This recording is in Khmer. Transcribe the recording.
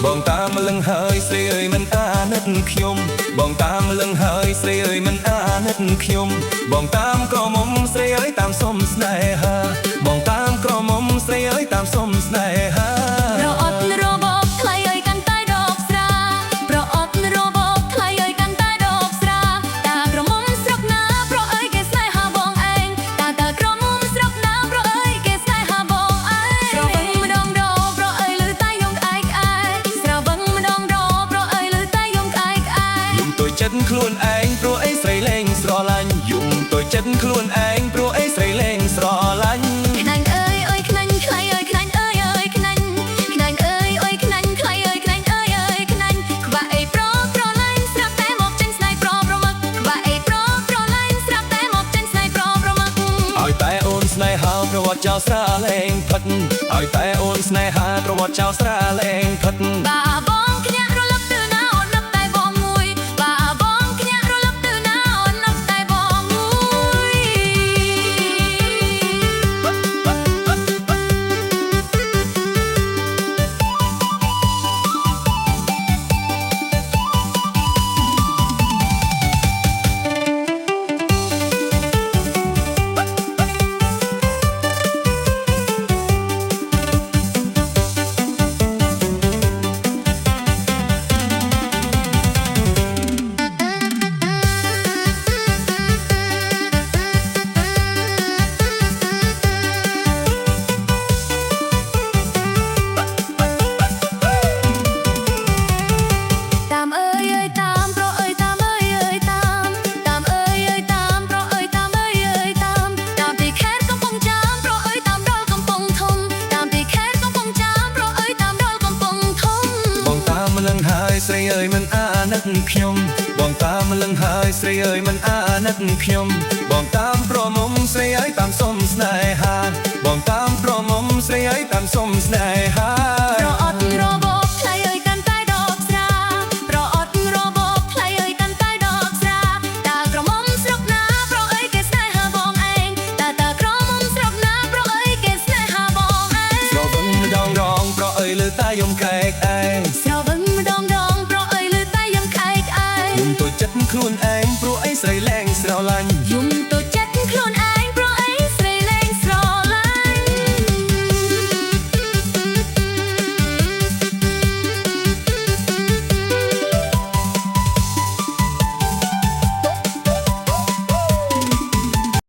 បងតាមលឹងហើយស្រីអើយមិនអាណិតខ្ញុំបងតាមលឹងហើយស្រីអើយមិនអាណិតខ្ញុំបងតាមក្រមុំស្រីអើយតាមសុំស្នេហាបងតាមក្រមុំស្រីអើយតាមសុំស្នេហាប្រអត់របបថ្លៃអើយកាន់តែដកស្រាប្រអត់របបថ្លៃអើយកាន់តែដកស្រាតាក្រមុំស្រុកណាប្រអើយគេស្នេហាបងឯងតាក្រមុំស្រុកណាប្រអើយគេស្នេហាបងឯងស្រវឹងម្ដងរប្រអើយលឺតែយំក្អែកក្អែកស្រវឹងម្ដងរប្រអើយលឺតែយំក្អែកក្អែកយំtôiចិត្តខ្លួនឯងព្រោះអីស្រីលែងស្រឡាញ់យំtôiចិត្តខ្លួនឯងព្រោះអីស្រីលែងស្រឡាញ់ខ្នាញ់អើយអើយខ្នាញ់ថ្លៃអើយខ្នាញ់អើយអើយខ្នាញ់ខ្នាញ់អើយអើយខ្នាញ់ថ្លៃអើយខ្នាញ់អើយអើយខ្នាញ់ក្បាក់អីប្រឡាញ់ស្រាប់តែមកចេញស្នេហ៍ប្រមឹកក្បាក់អីប្រឡាញ់ស្រាប់តែមកចេញស្នេហ៍ប្រមឹកឲ្យតែអូនស្នេហាប្រវត្តិចោលស្រាលែងផិតឲ្យតែអូនស្នេហាប្រវត្តិចោលស្រាលែងផិតបាបងខ្ញាក់រលឹកទៅណាអូននឹកតែបងមួយបាបងខ្ញាក់រលឹកទៅណាអូននឹកតែបងមួយស្រីអើយមិនអាណិតខ្ញុំបងតាមលឹងហើយស្រីអើយមិនអាណិតខ្ញុំបងតាមប្រមុំស្រីអើយតាមសុំស្នេហាបងតាមប្រមុំស្រីអើយតាមសុំស្នេហាប្រអត់របបថ្លៃអើយកាន់តែដកស្រាប្រអត់របបថ្លៃអើយកាន់តែដកស្រាតាក្រមុំស្រុកណាប្រអើយគេស្នេហាបងឯងតាក្រមុំស្រុកណាប្រអើយគេស្នេហាបងឯងស្រវឹងម្ដងរងប្រអើយលឺតែយំក្អែកឯងស្រវឹងម្ដងរងប្រអើយលឺតែយំក្អែកឯងយំtôiចិត្តខ្លួនឯងព្រោះអីស្រីលែងស្រឡាញ់